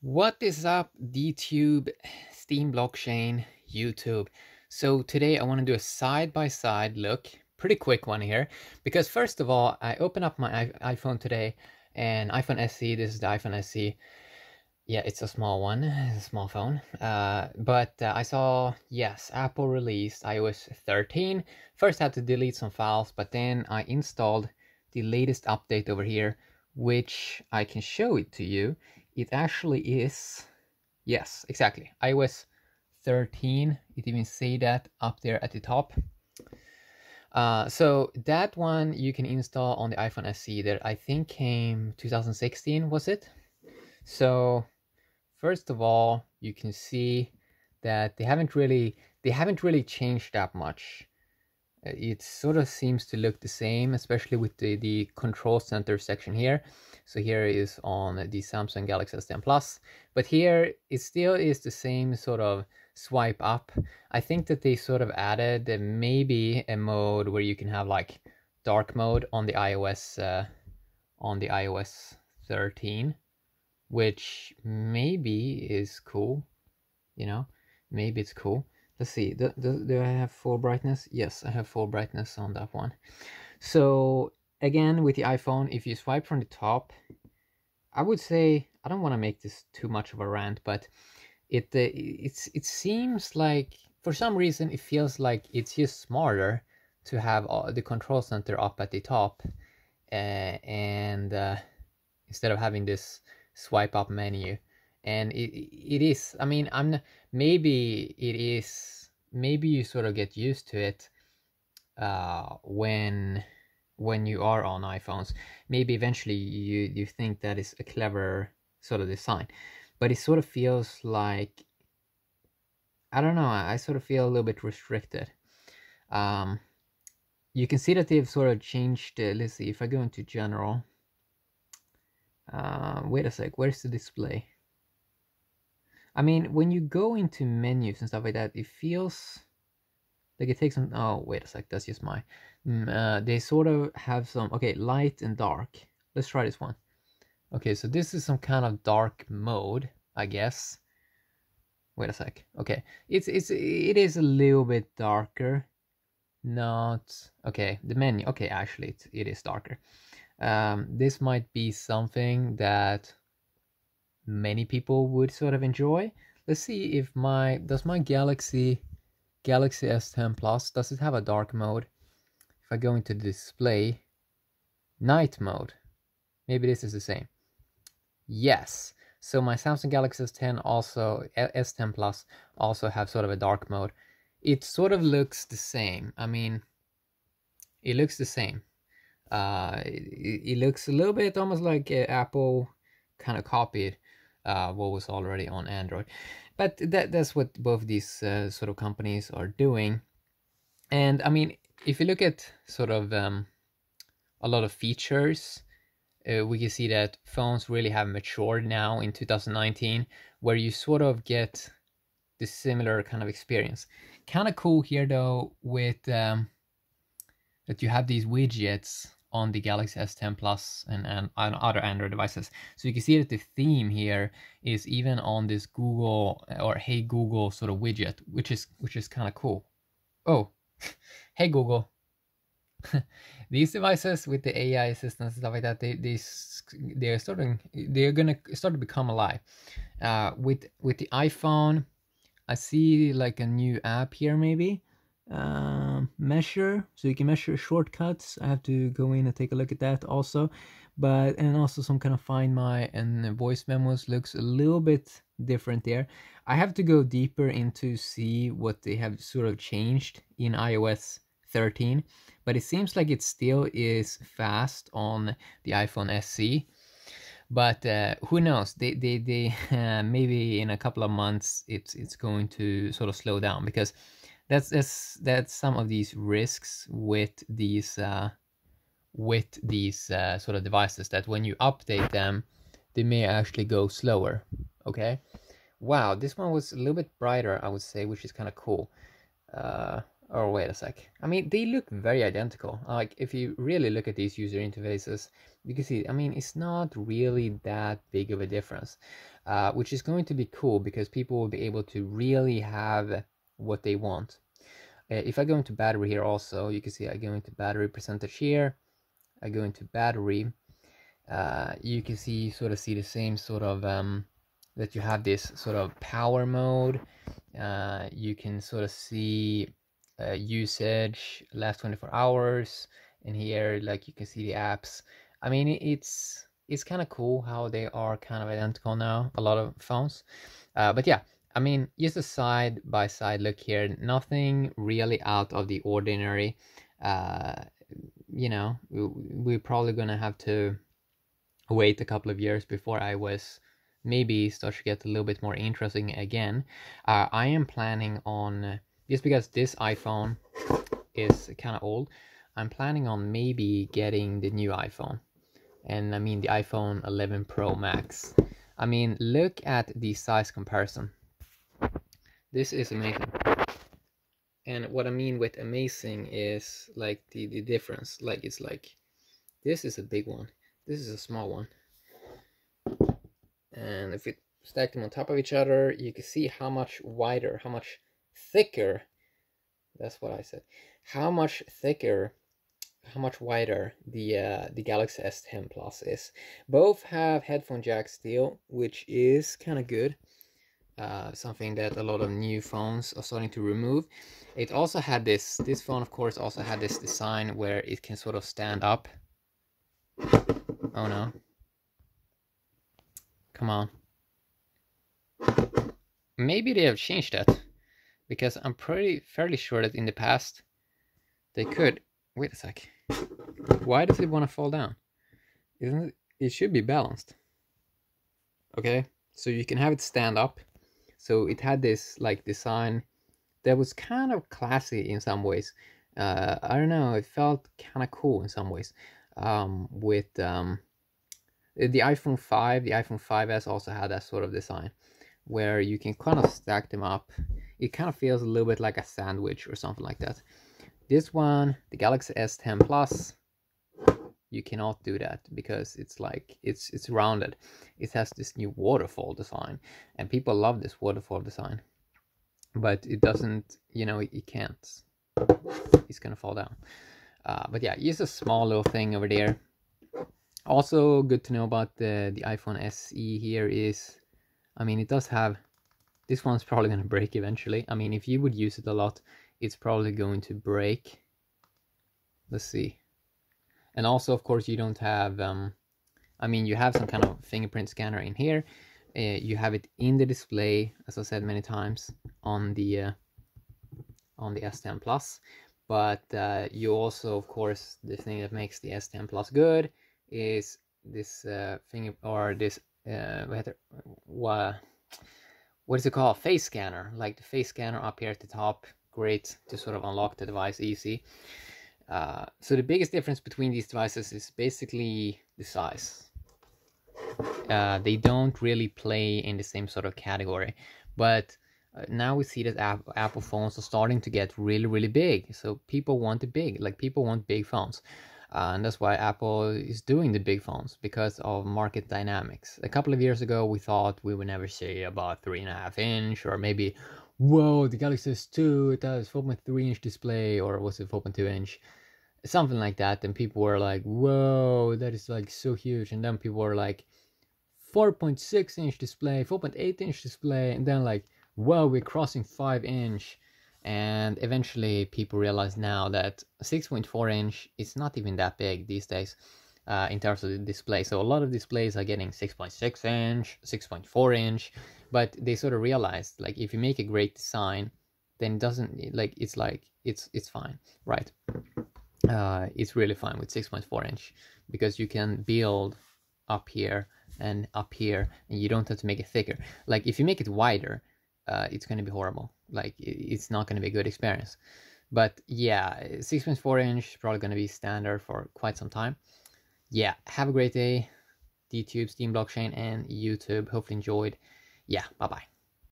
What is up, DTube, Steam Blockchain, YouTube? So today I want to do a side-by-side look, pretty quick one here, because first of all, I open up my iPhone today, and iPhone SE, this is the iPhone SE. Yeah, it's a small one, it's a small phone. But I saw, yes, Apple released iOS 13. First I had to delete some files, but then I installed the latest update over here, which I can show it to you. It actually is, yes, exactly, iOS 13. It even say that up there at the top. So that one you can install on the iPhone SE that I think came 2016, was it? So first of all, you can see that they haven't really changed that much. It sort of seems to look the same, especially with the control center section here. So here is on the Samsung Galaxy S10 Plus, but here it still is the same sort of swipe up. I think that they sort of added maybe a mode where you can have like dark mode on the iOS 13, which maybe is cool, you know, maybe it's cool. Let's see, do I have full brightness? Yes, I have full brightness on that one. So again, with the iPhone, if you swipe from the top, I would say, I don't want to make this too much of a rant, but it seems like for some reason it feels like it's just smarter to have the control center up at the top, and instead of having this swipe up menu. And it is, I mean, maybe it is, maybe you sort of get used to it when you are on iPhones. Maybe eventually you think that is a clever sort of design, but it sort of feels like, I don't know, I sort of feel a little bit restricted. You can see that they've sort of changed, let's see, if I go into general, wait a sec, where's the display? I mean, when you go into menus and stuff like that, it feels like it takes some, oh, wait a sec, that's just my, they sort of have some, okay, light and dark. Let's try this one. Okay, so this is some kind of dark mode, I guess. Wait a sec, okay, it is a little bit darker. Not, okay, the menu, okay, actually it is darker. This might be something that many people would sort of enjoy. Let's see if does my Galaxy S10 Plus, does it have a dark mode? If I go into the display, night mode, maybe this is the same. Yes, so my Samsung Galaxy S10 also, S10 Plus also have sort of a dark mode. It sort of looks the same. I mean, it looks the same. It looks a little bit almost like Apple kind of copied what was already on Android, but that's what both these sort of companies are doing. And I mean, if you look at sort of a lot of features, we can see that phones really have matured now in 2019, where you sort of get this similar kind of experience. Kind of cool here though, with that you have these widgets on the Galaxy S10 Plus and on other Android devices. So you can see that the theme here is even on this Google or Hey Google sort of widget, which is kind of cool. Oh, Hey Google. These devices with the AI assistants and stuff like that, they're gonna start to become alive. With the iPhone, I see like a new app here, maybe. Measure, so you can measure shortcuts. I have to go in and take a look at that also, and also some kind of Find My and voice memos looks a little bit different there. I have to go deeper into see what they have sort of changed in iOS 13, but it seems like it still is fast on the iPhone SE. But who knows? They maybe in a couple of months it's going to sort of slow down, because that's some of these risks with these sort of devices, that when you update them, they may actually go slower. Okay. Wow, this one was a little bit brighter, I would say, which is kind of cool. Or wait a sec. I mean, they look very identical. Like, if you really look at these user interfaces, you can see, I mean, it's not really that big of a difference, which is going to be cool because people will be able to really have what they want. If I go into battery here also, you can see I go into battery percentage here. I go into battery. You can see the same sort of that you have this sort of power mode. You can sort of see usage last 24 hours, and here like you can see the apps. I mean, it's kind of cool how they are kind of identical now, a lot of phones. But yeah, I mean, just a side by side look here, nothing really out of the ordinary. You know, we're probably gonna have to wait a couple of years before iOS maybe starts to get a little bit more interesting again. I am planning on, just because this iPhone is kind of old, I'm planning on maybe getting the new iPhone. And I mean the iPhone 11 Pro Max. I mean, look at the size comparison. This is amazing. And what I mean with amazing is like the difference. Like, it's like, this is a big one, this is a small one. And if we stack them on top of each other, you can see how much wider, how much thicker, that's what I said, how much thicker, how much wider the Galaxy S10 Plus is. Both have headphone jack still, which is kind of good. Something that a lot of new phones are starting to remove. It also had this phone of course also had this design where it can sort of stand up. Oh no. Come on. Maybe they have changed that, because I'm fairly sure that in the past they could. Wait a sec. Why does it want to fall down? Isn't it? It should be balanced. Okay, so you can have it stand up. So it had this like design that was kind of classy in some ways. I don't know. It felt kind of cool in some ways. With the iPhone 5, the iPhone 5s also had that sort of design where you can kind of stack them up. It kind of feels a little bit like a sandwich or something like that. This one, the Galaxy S10 Plus, you cannot do that because it's like it's rounded. It has this new waterfall design, and people love this waterfall design. But it doesn't, you know, it can't. It's gonna fall down. But yeah, just a small little thing over there. Also good to know about the iPhone SE here is, I mean, it does have, this one's probably going to break eventually. I mean, if you would use it a lot, it's probably going to break. Let's see. And also, of course, you don't have, I mean, you have some kind of fingerprint scanner in here. You have it in the display, as I said many times, on the S10 Plus. But you also, of course, the thing that makes the S10 Plus good is this what is it called, face scanner, like the face scanner up here at the top. Great to sort of unlock the device easy. So the biggest difference between these devices is basically the size. They don't really play in the same sort of category, but now we see that Apple phones are starting to get really big. So people want the big, like people want big phones. And that's why Apple is doing the big phones, because of market dynamics. A couple of years ago, we thought we would never see about 3.5 inch, or maybe, whoa, the Galaxy S2, it has 4.3 inch display, or was it 4.2 inch? Something like that. And people were like, whoa, that is like so huge. And then people were like, 4.6 inch display, 4.8 inch display, and then like, whoa, we're crossing 5 inch. And eventually people realize now that 6.4 inch is not even that big these days in terms of the display. So a lot of displays are getting 6.6 inch, 6.4 inch, but they sort of realized, like, if you make a great design, then it doesn't, like, it's fine, right? It's really fine with 6.4 inch because you can build up here and up here, and you don't have to make it thicker. Like, if you make it wider, it's going to be horrible. Like, it's not going to be a good experience. But yeah, 6.4 inch is probably going to be standard for quite some time. Yeah, have a great day. DTube, Steam Blockchain, and YouTube. Hopefully enjoyed. Yeah, bye-bye.